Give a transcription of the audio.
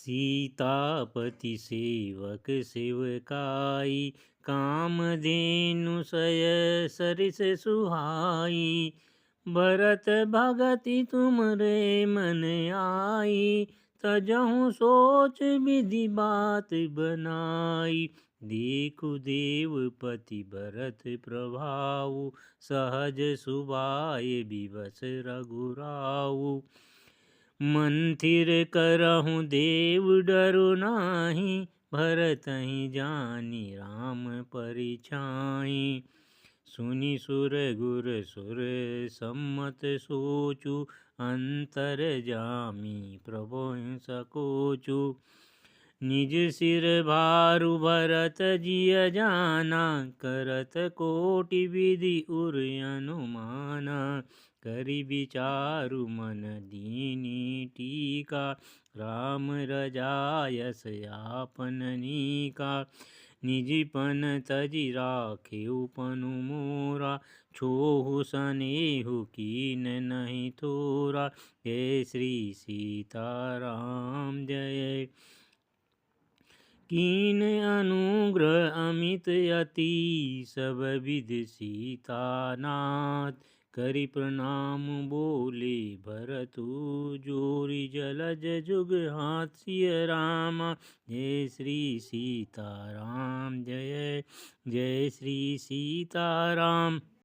सीतापति सेवक सेवकाई, कामधेनु सय सरिस सुहाई। भरत भगति तुमरे मन आई, तजहु सोच विधि बात बनाई। देखु देवपति भरत प्रभाऊ, सहज सुभाय विवश रघुराऊ। मंथिर करहु देव डरु नाही, भरतहि जानी राम परिछाई। सुनि सुर गुर सुर सम्मत सोचु, अंतर जामी प्रभु सकोचु। निज सिर भारु भरत जिय जाना, करत कोटि विधि उर अनुमाना। करि विचारु मन दीनी टीका, राम रजायस आपन नीका। निजपन तजि राखेउ पनु मोरा, छोहु सनेहु कीन नहीं थोरा। जय श्री सीताराम जय। कीन अनुग्रह अमित अति, सब विधि सीतानाथ। करि प्रणाम बोले भरतु जोरी, जलज जुग हाथ सिय रामा। जय श्री सीताराम जय। जय श्री सीताराम।